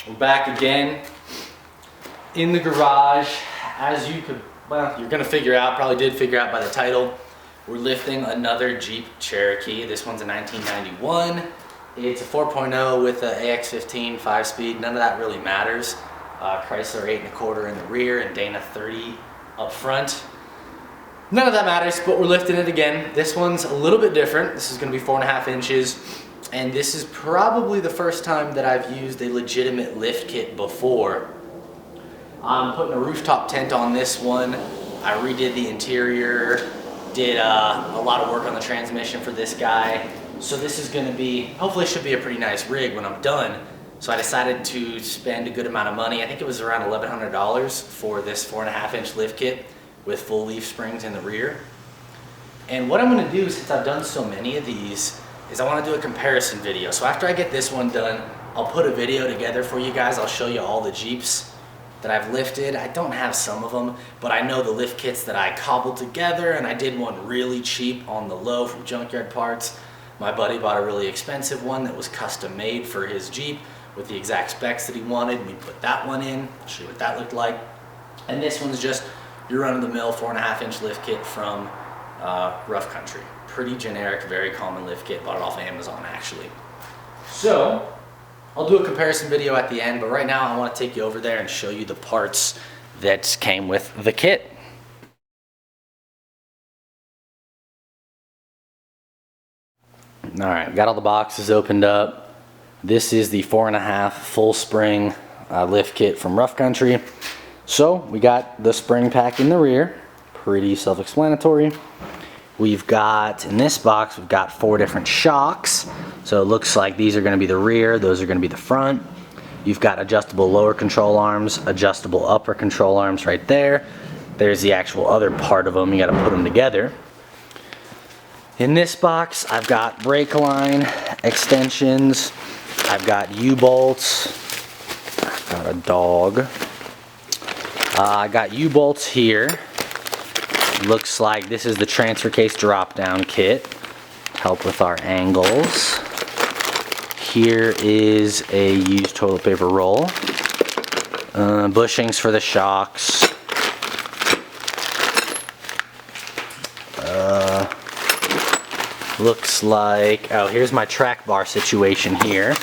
We're back again in the garage. As you could, well, you're gonna figure out, probably did figure out by the title, we're lifting another Jeep Cherokee. This one's a 1991. It's a 4.0 with a AX15 5-speed. None of that really matters. Chrysler 8.25 in the rear and Dana 30 up front. None of that matters, but we're lifting it again. This one's a little bit different. This is gonna be 4.5 inches. And this is probably the first time that I've used a legitimate lift kit before. I'm putting a rooftop tent on this one. I redid the interior, did a lot of work on the transmission for this guy. So this is gonna be, hopefully should be a pretty nice rig when I'm done. So I decided to spend a good amount of money. I think it was around $1,100 for this 4.5 inch lift kit with full leaf springs in the rear. And what I'm gonna do, since I've done so many of these, is I want to do a comparison video. So after I get this one done, I'll put a video together for you guys. I'll show you all the Jeeps that I've lifted. I don't have some of them, but I know the lift kits that I cobbled together, and I did one really cheap on the low from Junkyard Parts. My buddy bought a really expensive one that was custom made for his Jeep with the exact specs that he wanted, and we put that one in. I'll show you what that looked like. And this one's just your run-of-the-mill 4.5 inch lift kit from Rough Country. Pretty generic, very common lift kit. Bought it off of Amazon actually. So I'll do a comparison video at the end, but right now I want to take you over there and show you the parts that came with the kit. All right, got all the boxes opened up. This is the 4.5 full spring lift kit from Rough Country. So we got the spring pack in the rear, pretty self-explanatory. We've got, in this box, we've got 4 different shocks. So it looks like these are gonna be the rear, those are gonna be the front. You've got adjustable lower control arms, adjustable upper control arms right there. There's the actual other part of them, you gotta put them together. In this box, I've got brake line, extensions, I've got U-bolts, I've got a dog. I got U-bolts here. Looks like this is the transfer case drop down kit. Help with our angles. Here is a used toilet paper roll. Bushings for the shocks. Looks like, oh, here's my track bar situation here.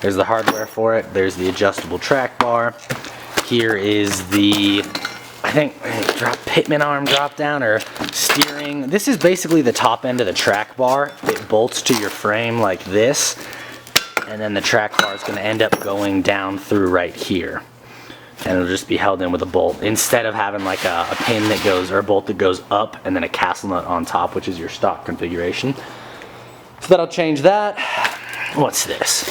There's the hardware for it. There's the adjustable track bar. Here is the, I think, pitman arm drop down or steering. This is basically the top end of the track bar. It bolts to your frame like this, and then the track bar is going to end up going down through right here, and it'll just be held in with a bolt instead of having like a pin that goes, or a bolt that goes up and then a castle nut on top, which is your stock configuration. So that'll change that. What's this?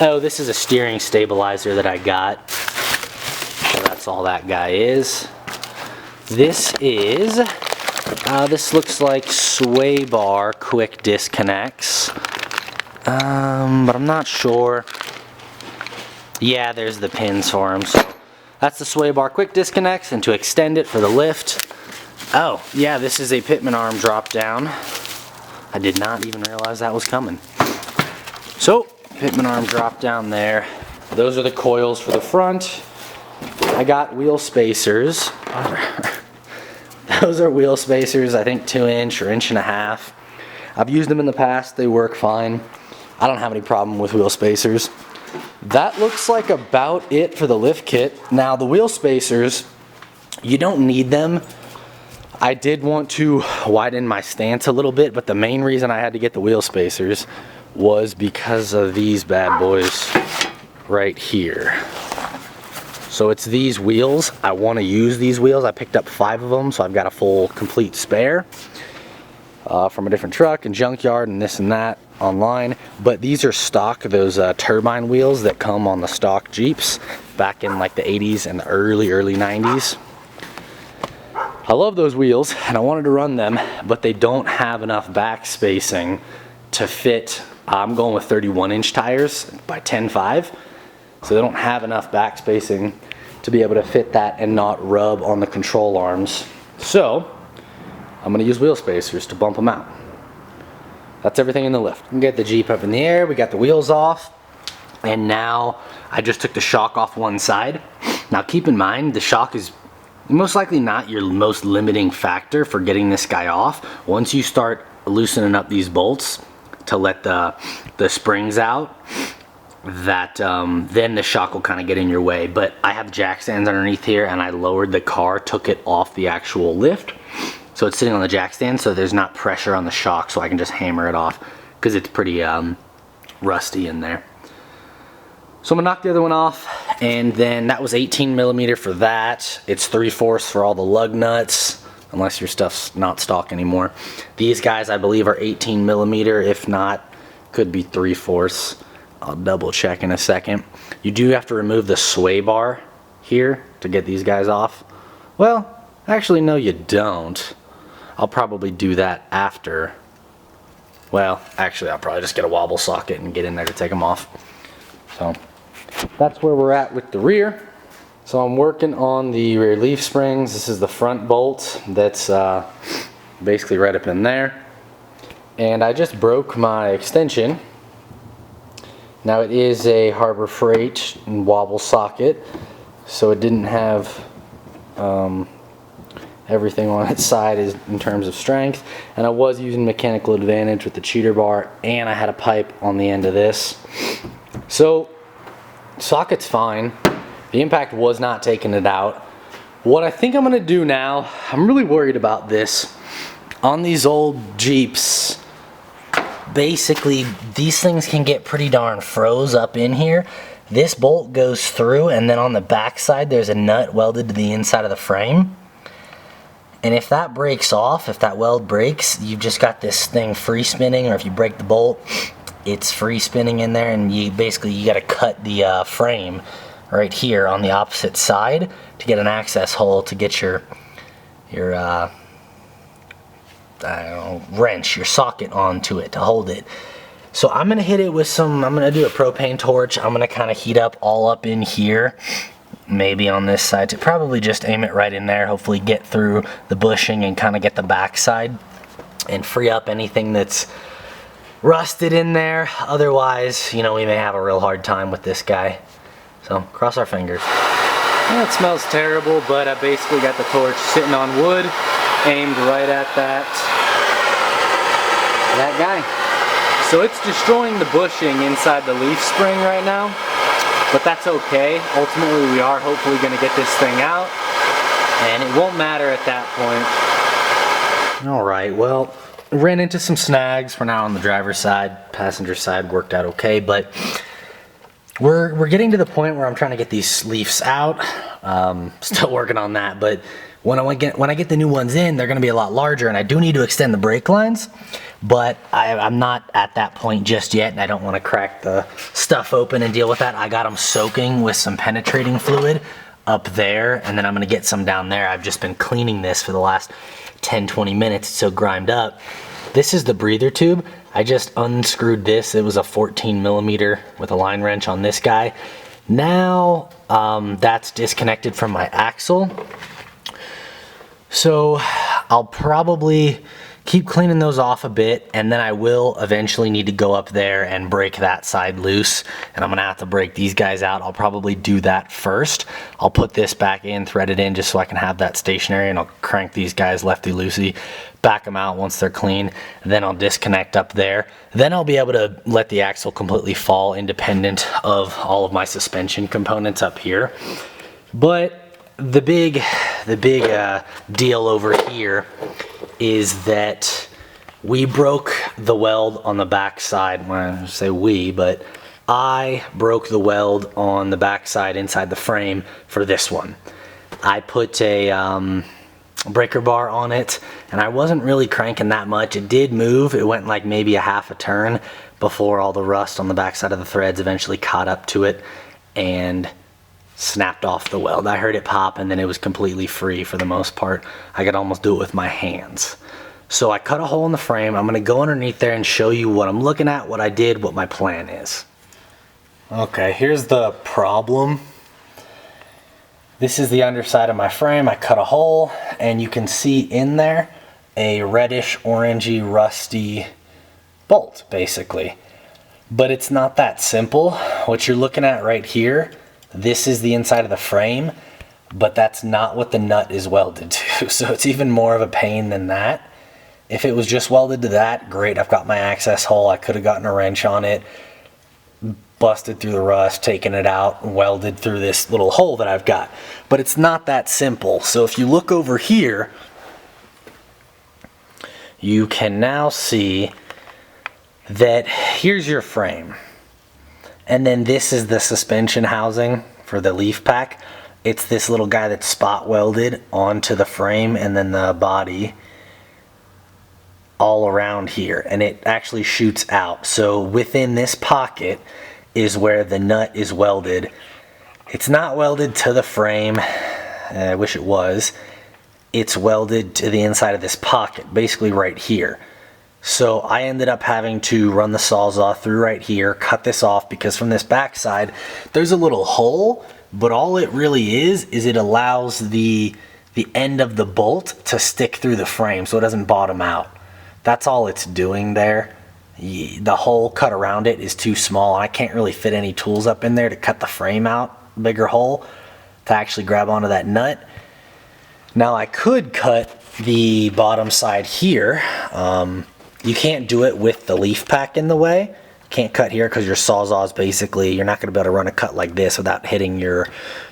Oh, this is a steering stabilizer that I got. So that's all that guy is. This is, this looks like sway bar quick disconnects, but I'm not sure. Yeah, there's the pins for them. So that's the sway bar quick disconnects, and to extend it for the lift. Oh, yeah, this is a pitman arm drop down. I did not even realize that was coming. So, pitman arm drop down there. Those are the coils for the front. I got wheel spacers. Those are wheel spacers, I think 2 inch or 1.5 inch. I've used them in the past, they work fine. I don't have any problem with wheel spacers. That looks like about it for the lift kit. Now the wheel spacers, you don't need them. I did want to widen my stance a little bit, but the main reason I had to get the wheel spacers was because of these bad boys right here. So it's these wheels. I want to use these wheels. I picked up 5 of them, so I've got a full complete spare from a different truck and junkyard and this and that online. But these are stock, those turbine wheels that come on the stock Jeeps back in like the 80s and the early 90s. I love those wheels and I wanted to run them, but they don't have enough back spacing to fit. I'm going with 31 inch tires by 10.5. So they don't have enough back spacing to be able to fit that and not rub on the control arms. So I'm gonna use wheel spacers to bump them out. That's everything in the lift. We get the Jeep up in the air, we got the wheels off. And now I just took the shock off one side. Now keep in mind, the shock is most likely not your most limiting factor for getting this guy off. Once you start loosening up these bolts to let the springs out, that then the shock will kind of get in your way. But I have jack stands underneath here, and I lowered the car, took it off the actual lift, so it's sitting on the jack stand, so there's not pressure on the shock, so I can just hammer it off because it's pretty rusty in there. So I'm gonna knock the other one off, and then that was 18 millimeter for that. It's 3/4 for all the lug nuts, unless your stuff's not stock anymore. These guys I believe are 18 millimeter, if not, could be 3/4. I'll double check in a second. You do have to remove the sway bar here to get these guys off. Well, actually no you don't. I'll probably do that after. Well, actually I'll probably just get a wobble socket and get in there to take them off. So that's where we're at with the rear. So I'm working on the rear leaf springs. This is the front bolt that's basically right up in there. And I just broke my extension. Now it is a Harbor Freight wobble socket, so it didn't have everything on its side in terms of strength. And I was using mechanical advantage with the cheater bar, and I had a pipe on the end of this. So socket's fine. The impact was not taking it out. What I think I'm gonna do now, I'm really worried about this. On these old Jeeps, basically these things can get pretty darn froze up in here. This bolt goes through, and then on the back side there's a nut welded to the inside of the frame. And if that breaks off, if that weld breaks, you've just got this thing free spinning, or if you break the bolt, it's free spinning in there, and you gotta cut the frame right here on the opposite side to get an access hole to get your I don't know, wrench, your socket onto it to hold it. So I'm gonna hit it with I'm gonna do a propane torch. I'm gonna kind of heat up all up in here, maybe on this side, to probably just aim it right in there, hopefully get through the bushing and kind of get the back side and free up anything that's rusted in there. Otherwise, you know, we may have a real hard time with this guy. So cross our fingers. Well, it smells terrible, but I basically got the torch sitting on wood, aimed right at that guy. So it's destroying the bushing inside the leaf spring right now, but that's okay. Ultimately, we are hopefully going to get this thing out, and it won't matter at that point. All right, well, ran into some snags. We're now on the driver's side. Passenger side worked out okay, but we're getting to the point where I'm trying to get these leaves out. Still working on that, but when I get the new ones in, they're going to be a lot larger, and I do need to extend the brake lines, but I'm not at that point just yet, and I don't want to crack the stuff open and deal with that. I got them soaking with some penetrating fluid up there, and then I'm going to get some down there. I've just been cleaning this for the last 10-20 minutes. It's so grimed up. This is the breather tube. I just unscrewed this. It was a 14 millimeter with a line wrench on this guy. Now that's disconnected from my axle. So I'll probably keep cleaning those off a bit, and then I will eventually need to go up there and break that side loose, and I'm gonna have to break these guys out. I'll probably do that first. I'll put this back in, thread it in, just so I can have that stationary, and I'll crank these guys lefty-loosey, back them out once they're clean, then I'll disconnect up there. Then I'll be able to let the axle completely fall independent of all of my suspension components up here. But the big deal over here is that we broke the weld on the back side. When I say we, but I broke the weld on the back side inside the frame for this one. I put a breaker bar on it, and I wasn't really cranking that much. It did move. It went like maybe a half a turn before all the rust on the back side of the threads eventually caught up to it and snapped off the weld. I heard it pop, and then it was completely free for the most part. I could almost do it with my hands. So I cut a hole in the frame. I'm gonna go underneath there and show you what I'm looking at, what I did, what my plan is. Okay, here's the problem. This is the underside of my frame. I cut a hole, and you can see in there a reddish, orangey, rusty bolt, basically. But it's not that simple. What you're looking at right here, this is the inside of the frame, but that's not what the nut is welded to. So it's even more of a pain than that. If it was just welded to that, great, I've got my access hole. I could have gotten a wrench on it, busted through the rust, taken it out, and welded through this little hole that I've got. But it's not that simple. So if you look over here, you can now see that here's your frame. And then this is the suspension housing for the leaf pack. It's this little guy that's spot welded onto the frame and then the body all around here. And it actually shoots out. So within this pocket is where the nut is welded. It's not welded to the frame. I wish it was. It's welded to the inside of this pocket, basically right here. So I ended up having to run the Sawzall through right here, cut this off, because from this back side, there's a little hole, but all it really is it allows the end of the bolt to stick through the frame so it doesn't bottom out. That's all it's doing there. The hole cut around it is too small. I can't really fit any tools up in there to cut the frame out, bigger hole, to actually grab onto that nut. Now I could cut the bottom side here. You can't do it with the leaf pack in the way. Can't cut here because your Sawzall is basically, you're not going to be able to run a cut like this without hitting your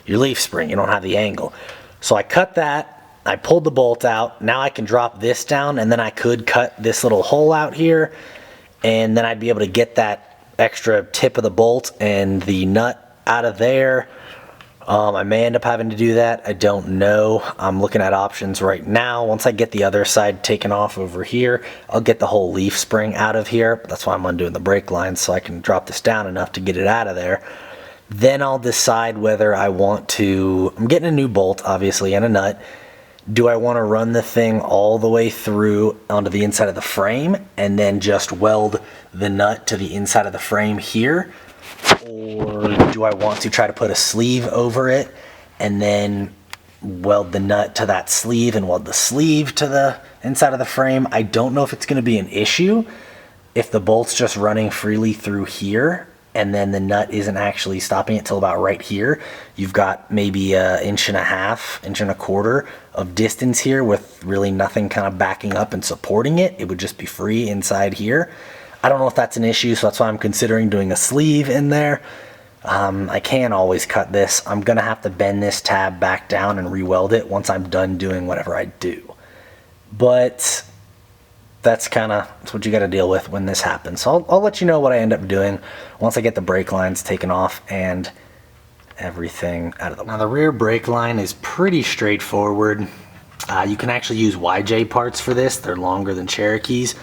leaf spring. You don't have the angle. So I cut that, I pulled the bolt out. Now I can drop this down, and then I could cut this little hole out here, and then I'd be able to get that extra tip of the bolt and the nut out of there. I may end up having to do that. I don't know. I'm looking at options right now. Once I get the other side taken off over here, I'll get the whole leaf spring out of here. That's why I'm undoing the brake lines, so I can drop this down enough to get it out of there. Then I'll decide whether I want to, I'm getting a new bolt, obviously, and a nut. Do I want to run the thing all the way through onto the inside of the frame and then just weld the nut to the inside of the frame here? Or do I want to try to put a sleeve over it and then weld the nut to that sleeve and weld the sleeve to the inside of the frame? I don't know if it's going to be an issue if the bolt's just running freely through here and then the nut isn't actually stopping it till about right here. You've got maybe an inch and a half, inch and a quarter of distance here with really nothing kind of backing up and supporting it. It would just be free inside here. I don't know if that's an issue, so that's why I'm considering doing a sleeve in there. I can always cut this. I'm gonna have to bend this tab back down and re-weld it once I'm done doing whatever I do. But that's what you gotta deal with when this happens. So I'll let you know what I end up doing once I get the brake lines taken off and everything out of the way. Now the rear brake line is pretty straightforward. You can actually use YJ parts for this. They're longer than Cherokee's,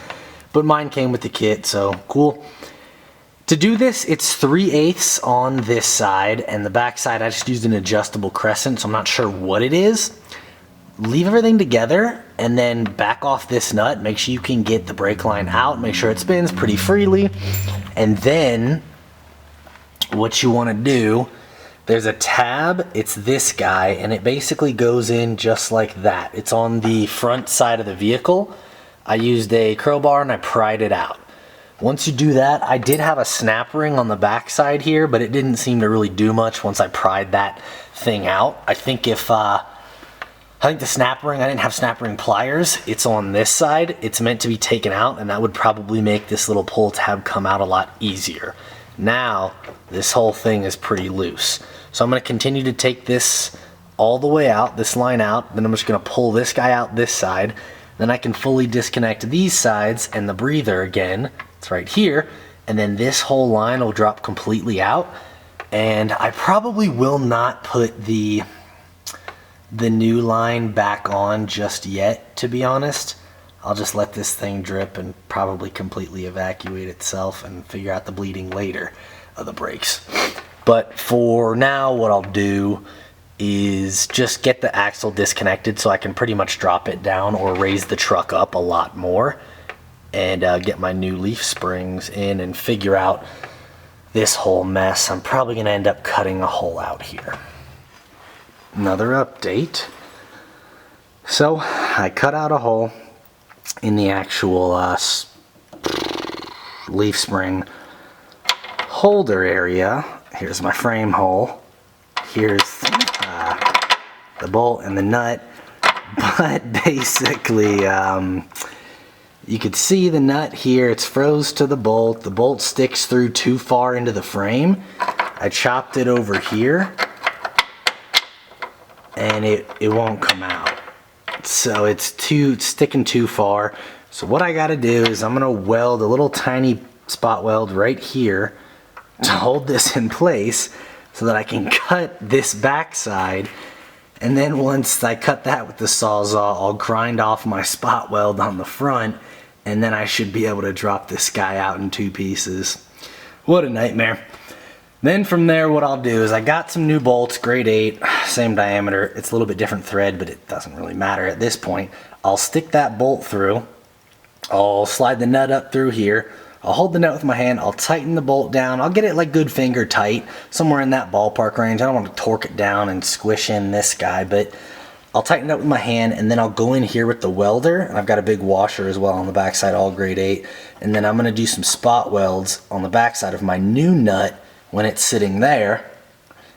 but mine came with the kit, so cool. To do this, it's 3/8 on this side, and the back side I just used an adjustable crescent, so I'm not sure what it is. Leave everything together and then back off this nut. Make sure you can get the brake line out, make sure it spins pretty freely. And then what you want to do, there's a tab, it's this guy, and it basically goes in just like that. It's on the front side of the vehicle. I used a crowbar and I pried it out. Once you do that, I did have a snap ring on the back side here, but it didn't seem to really do much once I pried that thing out. I think the snap ring, I didn't have snap ring pliers. It's on this side. It's meant to be taken out, and that would probably make this little pull tab come out a lot easier. Now, this whole thing is pretty loose. So I'm gonna continue to take this all the way out, this line out, then I'm just gonna pull this guy out this side. Then I can fully disconnect these sides and the breather again. It's right here. And then this whole line will drop completely out. And I probably will not put the new line back on just yet, to be honest. I'll just let this thing drip and probably completely evacuate itself and figure out the bleeding later of the brakes. But for now, what I'll do is just get the axle disconnected so I can pretty much drop it down or raise the truck up a lot more and get my new leaf springs in and figure out this whole mess. I'm probably going to end up cutting a hole out here. Another update. So I cut out a hole in the actual leaf spring holder area, here's my frame hole, here's the bolt and the nut, but basically you could see the nut here, it's froze to the bolt sticks through too far into the frame. I chopped it over here and it won't come out. So it's sticking too far. So what I gotta do is I'm gonna weld a little tiny spot weld right here to hold this in place so that I can cut this backside, and then once I cut that with the Sawzall, I'll grind off my spot weld on the front, and then I should be able to drop this guy out in 2 pieces. What a nightmare. Then from there, what I'll do is I got some new bolts, grade 8, same diameter. It's a little bit different thread, but it doesn't really matter at this point. I'll stick that bolt through. I'll slide the nut up through here. I'll hold the nut with my hand. I'll tighten the bolt down. I'll get it like good finger tight, somewhere in that ballpark range. I don't want to torque it down and squish in this guy, but I'll tighten it up with my hand, and then I'll go in here with the welder, and I've got a big washer as well on the backside, all grade 8, and then I'm going to do some spot welds on the backside of my new nut when it's sitting there,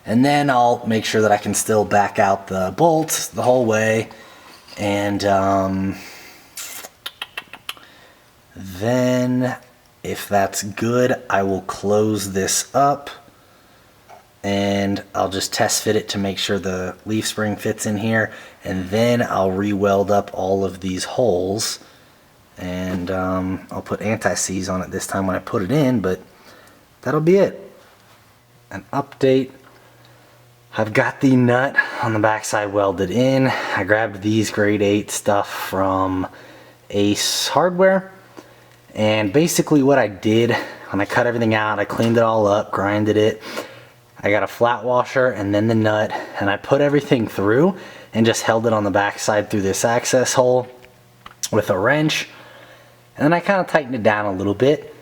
and then I'll make sure that I can still back out the bolts the whole way, and then if that's good, I will close this up and I'll just test fit it to make sure the leaf spring fits in here, and then I'll re-weld up all of these holes, and I'll put anti-seize on it this time when I put it in, but that'll be it. An update. I've got the nut on the backside welded in. I grabbed these grade 8 stuff from Ace Hardware. And basically what I did when I cut everything out, I cleaned it all up, grinded it. I got a flat washer and then the nut, and I put everything through and just held it on the backside through this access hole with a wrench. And then I kind of tightened it down a little bit.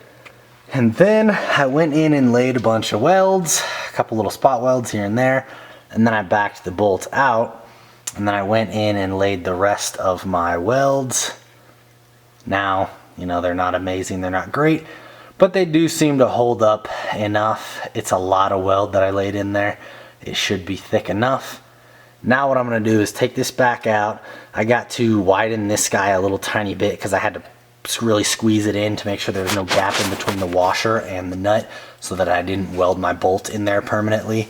And then I went in and laid a bunch of welds, a couple little spot welds here and there. And then I backed the bolts out. And then I went in and laid the rest of my welds. Now, you know, they're not amazing, they're not great, but they do seem to hold up enough. It's a lot of weld that I laid in there. It should be thick enough. Now what I'm gonna do is take this back out. I got to widen this guy a little tiny bit because I had to really squeeze it in to make sure there's no gap in between the washer and the nut so that I didn't weld my bolt in there permanently.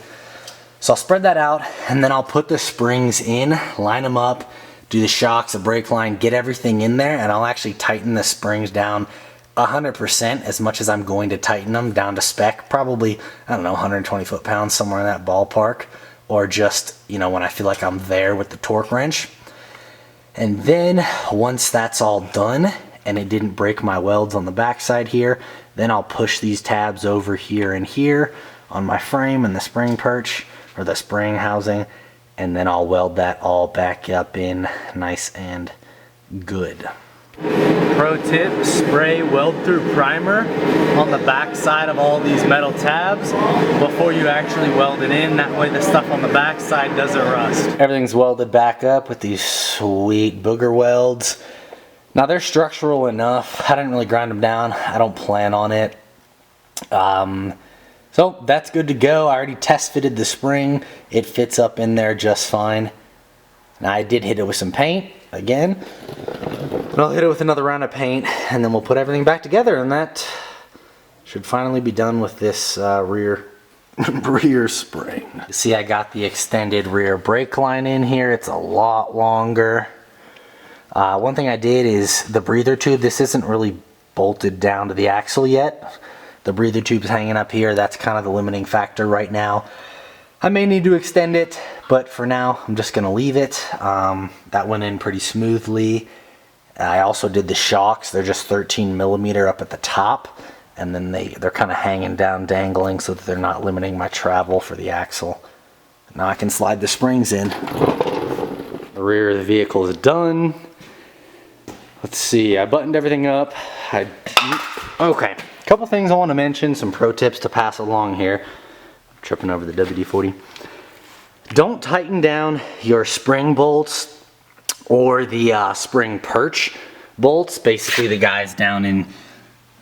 So I'll spread that out, and then I'll put the springs in, line them up, do the shocks, the brake line, get everything in there, and I'll actually tighten the springs down 100% as much as I'm going to tighten them down to spec. Probably, I don't know, 120 foot-pounds, somewhere in that ballpark, or just, you know, when I feel like I'm there with the torque wrench. And then once that's all done and it didn't break my welds on the backside here, then I'll push these tabs over here and here on my frame and the spring perch, or the spring housing, and then I'll weld that all back up in nice and good. Pro tip, spray weld through primer on the back side of all these metal tabs before you actually weld it in. That way the stuff on the back side doesn't rust. Everything's welded back up with these sweet booger welds. Now they're structural enough. I didn't really grind them down. I don't plan on it. So that's good to go. I already test fitted the spring. It fits up in there just fine. Now I did hit it with some paint again, but I'll hit it with another round of paint, and then we'll put everything back together, and that should finally be done with this rear spring. You see, I got the extended rear brake line in here. It's a lot longer. One thing I did is the breather tube. This isn't really bolted down to the axle yet. The breather tube's hanging up here. That's kind of the limiting factor right now. I may need to extend it, but for now I'm just gonna leave it. That went in pretty smoothly. I also did the shocks. They're just 13mm up at the top, and then they're kind of hanging down, dangling, so that they're not limiting my travel for the axle. Now I can slide the springs in. The rear of the vehicle is done. Let's see, I buttoned everything up. Okay, a couple things I want to mention, some pro tips to pass along here. I'm tripping over the WD-40. Don't tighten down your spring bolts or the spring perch bolts, basically the guys down in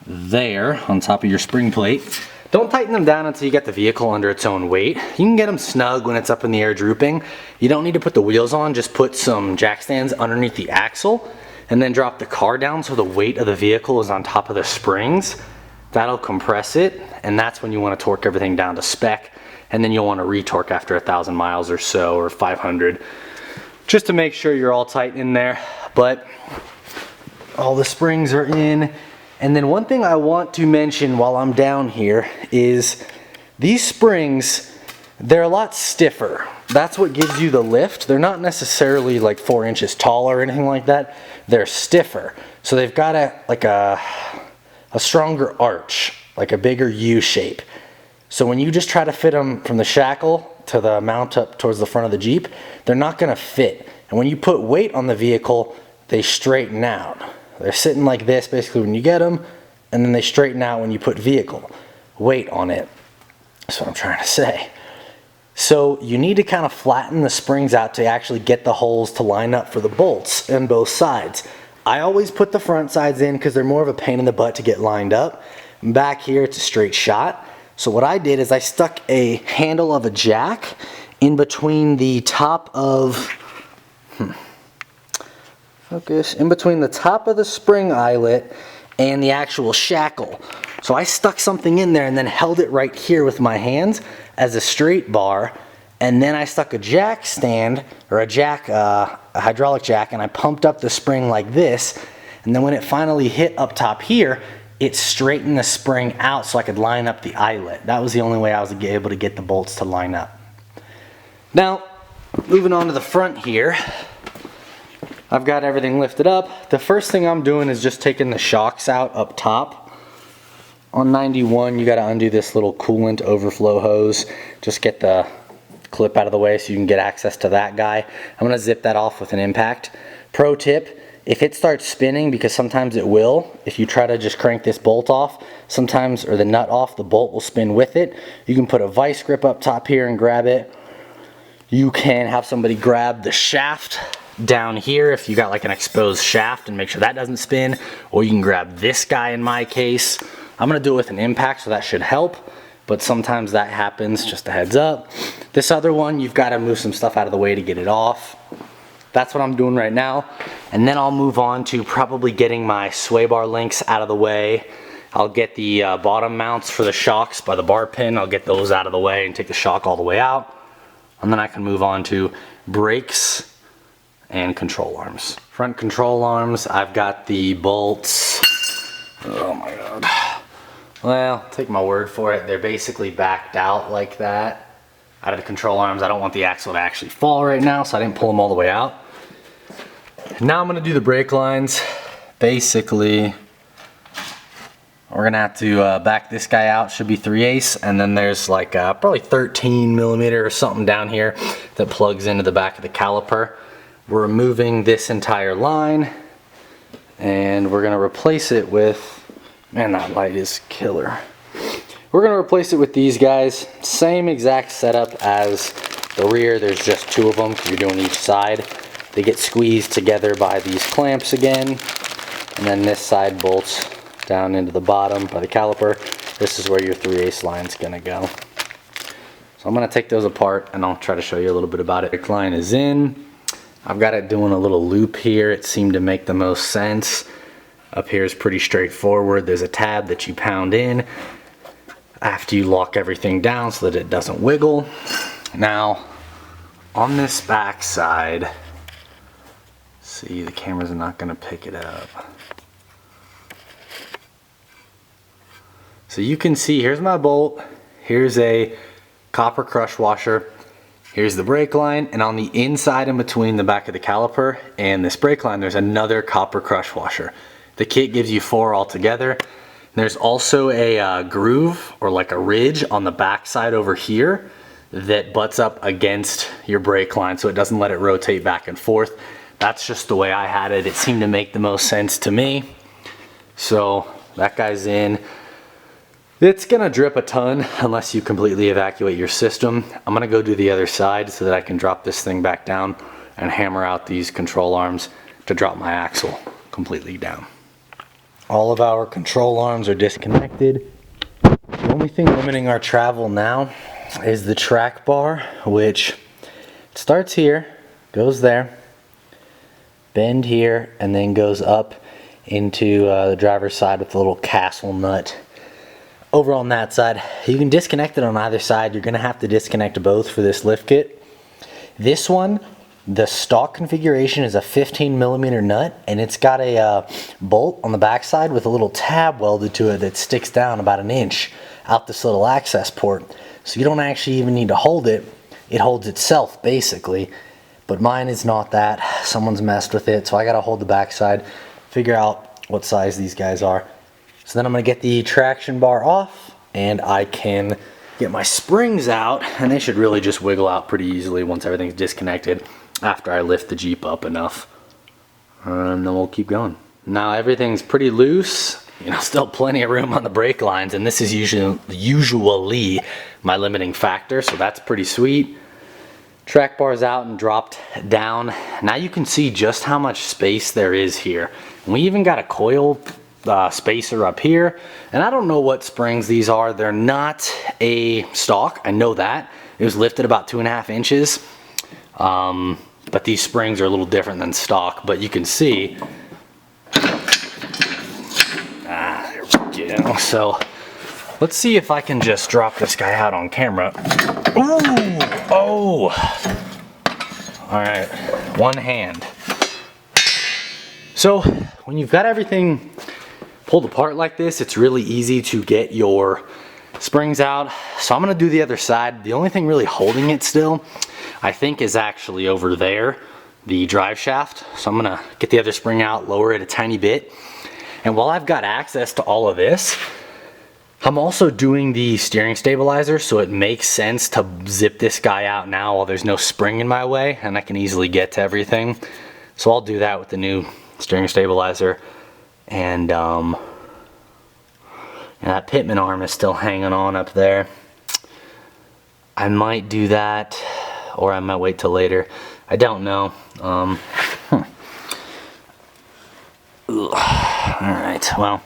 there on top of your spring plate. Don't tighten them down until you get the vehicle under its own weight. You can get them snug when it's up in the air drooping. You don't need to put the wheels on, just put some jack stands underneath the axle and then drop the car down so the weight of the vehicle is on top of the springs. That'll compress it, and that's when you want to torque everything down to spec, and then you'll want to retorque after 1,000 miles or so, or 500, just to make sure you're all tight in there. But all the springs are in. And then one thing I want to mention while I'm down here is these springs, they're a lot stiffer. That's what gives you the lift. They're not necessarily like 4 inches tall or anything like that. They're stiffer. So they've got a stronger arch, like a bigger U shape. So when you just try to fit them from the shackle to the mount up towards the front of the Jeep, they're not gonna fit. And when you put weight on the vehicle, they straighten out. They're sitting like this basically when you get them, and then they straighten out when you put vehicle weight on it. That's what I'm trying to say. So you need to kind of flatten the springs out to actually get the holes to line up for the bolts on both sides. I always put the front sides in because they're more of a pain in the butt to get lined up. Back here it's a straight shot. So what I did is I stuck a handle of a jack in between the top of, in between the top of the spring eyelet and the actual shackle. So I stuck something in there and then held it right here with my hands as a straight bar, and then I stuck a jack stand, or a hydraulic jack, and I pumped up the spring like this, and then when it finally hit up top here, it straightened the spring out so I could line up the eyelet. That was the only way I was able to get the bolts to line up. Now, moving on to the front here, I've got everything lifted up. The first thing I'm doing is just taking the shocks out up top. On 91, you got to undo this little coolant overflow hose. Just get the clip out of the way so you can get access to that guy. I'm going to zip that off with an impact. Pro tip, if it starts spinning, because sometimes it will, if you try to just crank this bolt off, sometimes, or the nut off, the bolt will spin with it. You can put a vice grip up top here and grab it. You can have somebody grab the shaft down here if you got like an exposed shaft and make sure that doesn't spin, or you can grab this guy in my case. I'm gonna do it with an impact, so that should help, but sometimes that happens, just a heads up. This other one, you've got to move some stuff out of the way to get it off. That's what I'm doing right now, and then I'll move on to probably getting my sway bar links out of the way. I'll get the bottom mounts for the shocks by the bar pin. I'll get those out of the way and take the shock all the way out, and then I can move on to brakes and control arms. Front control arms, I've got the bolts. Oh my god. Well, take my word for it, they're basically backed out like that out of the control arms. I don't want the axle to actually fall right now, so I didn't pull them all the way out. Now I'm gonna do the brake lines. Basically, we're gonna have to back this guy out, should be 3/8, and then there's like probably 13 millimeter or something down here that plugs into the back of the caliper. We're removing this entire line, and we're gonna replace it with, man, that light is killer. We're gonna replace it with these guys. Same exact setup as the rear, there's just 2 of them because you're doing each side. They get squeezed together by these clamps again, and then this side bolts down into the bottom by the caliper. This is where your 3/8 line's gonna go. So I'm gonna take those apart and I'll try to show you a little bit about it. The line is in. I've got it doing a little loop here. It seemed to make the most sense. Up here is pretty straightforward. There's a tab that you pound in after you lock everything down so that it doesn't wiggle. Now, on this back side, see, the camera's not gonna pick it up. So you can see, here's my bolt, here's a copper crush washer, here's the brake line, and on the inside in between the back of the caliper and this brake line, there's another copper crush washer. The kit gives you 4 altogether. There's also a groove, or like a ridge on the back side over here that butts up against your brake line so it doesn't let it rotate back and forth. That's just the way I had it. It seemed to make the most sense to me. So that guy's in. It's gonna drip a ton unless you completely evacuate your system. I'm gonna go do the other side so that I can drop this thing back down and hammer out these control arms to drop my axle completely down. All of our control arms are disconnected. The only thing limiting our travel now is the track bar, which starts here, goes there, bend here, and then goes up into the driver's side with a little castle nut over on that side. You can disconnect it on either side. You're gonna have to disconnect both for this lift kit. This one, the stock configuration is a 15mm nut, and it's got a bolt on the back side with a little tab welded to it that sticks down about 1 inch out this little access port. So you don't actually even need to hold it. It holds itself basically, but mine is not that. Someone's messed with it, so I gotta hold the back side, figure out what size these guys are. So then I'm gonna get the traction bar off, and I can get my springs out, and they should really just wiggle out pretty easily once everything's disconnected after I lift the Jeep up enough. And then we'll keep going. Now everything's pretty loose, you know, still plenty of room on the brake lines, and this is usually my limiting factor, so that's pretty sweet. Track bar's out and dropped down. Now you can see just how much space there is here. And we even got a coil spacer up here, and I don't know what springs these are. They're not a stock, I know that. It was lifted about 2.5 inches. But these springs are a little different than stock, but you can see, there we go. So let's see if I can just drop this guy out on camera. Ooh, oh, all right, one hand. So when you've got everything pulled apart like this, it's really easy to get your springs out. So I'm gonna do the other side. The only thing really holding it still, I think, is actually over there, the drive shaft. So I'm gonna get the other spring out, lower it a tiny bit. And while I've got access to all of this, I'm also doing the steering stabilizer, so it makes sense to zip this guy out now while there's no spring in my way and I can easily get to everything. So I'll do that with the new steering stabilizer. And that pitman arm is still hanging on up there. I might do that, or I might wait till later. I don't know. Alright, well,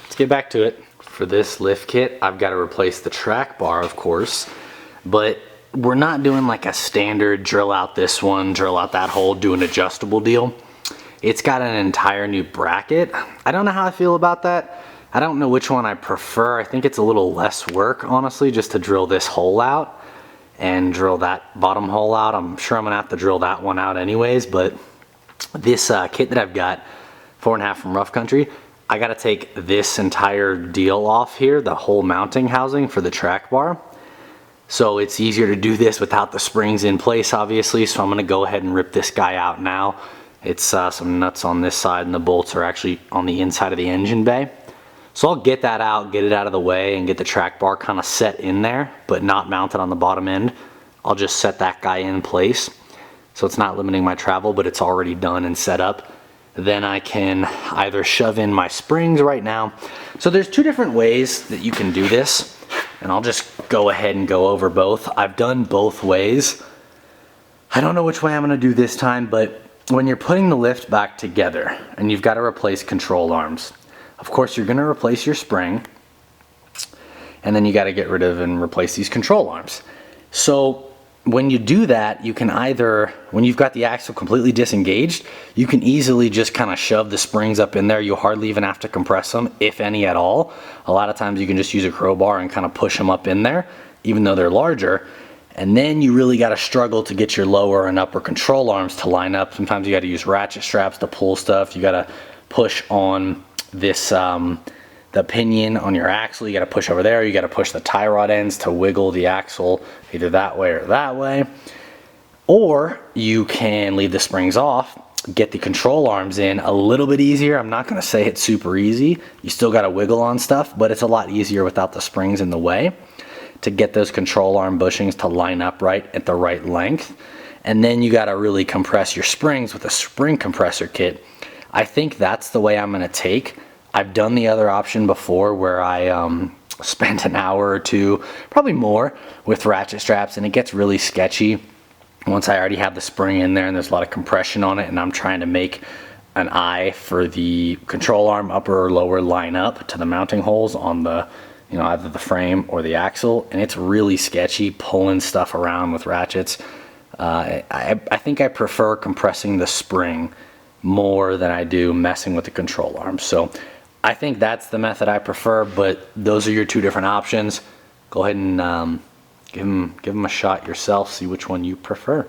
let's get back to it. For this lift kit, I've got to replace the track bar, of course, but we're not doing like a standard drill out this one, drill out that hole, do an adjustable deal. It's got an entire new bracket. I don't know how I feel about that. I don't know which one I prefer. I think it's a little less work, honestly, just to drill this hole out and drill that bottom hole out. I'm sure I'm gonna have to drill that one out anyways, but this kit that I've got, 4.5 from Rough Country, I gotta take this entire deal off here, the whole mounting housing for the track bar. So it's easier to do this without the springs in place, obviously, so I'm gonna go ahead and rip this guy out now. It's some nuts on this side, and the bolts are actually on the inside of the engine bay. So I'll get that out, get it out of the way, and get the track bar kind of set in there, but not mounted on the bottom end. I'll just set that guy in place, so it's not limiting my travel, but it's already done and set up. Then I can either shove in my springs right now. So there's two different ways that you can do this, and I'll just go ahead and go over both. I've done both ways. I don't know which way I'm gonna do this time, but when you're putting the lift back together and you've got to replace control arms, of course you're going to replace your spring, and then you got to get rid of and replace these control arms. So when you do that, you can either, when you've got the axle completely disengaged, you can easily just kind of shove the springs up in there. You hardly even have to compress them, if any at all. A lot of times you can just use a crowbar and kind of push them up in there, even though they're larger. And then you really got to struggle to get your lower and upper control arms to line up. Sometimes you got to use ratchet straps to pull stuff. You got to push on this, the pinion on your axle. You got to push over there. You got to push the tie rod ends to wiggle the axle either that way or that way. Or you can leave the springs off, get the control arms in a little bit easier. I'm not going to say it's super easy. You still got to wiggle on stuff, but it's a lot easier without the springs in the way, to get those control arm bushings to line up right at the right length. And then you got to really compress your springs with a spring compressor kit. I think that's the way I'm going to take. I've done the other option before where I spent an hour or two, probably more, with ratchet straps, and it gets really sketchy once I already have the spring in there and there's a lot of compression on it, and I'm trying to make an eye for the control arm upper or lower line up to the mounting holes on the you know, either the frame or the axle, and it's really sketchy pulling stuff around with ratchets. I think I prefer compressing the spring more than I do messing with the control arm. So I think that's the method I prefer, but those are your two different options. Go ahead and give them a shot yourself, see which one you prefer.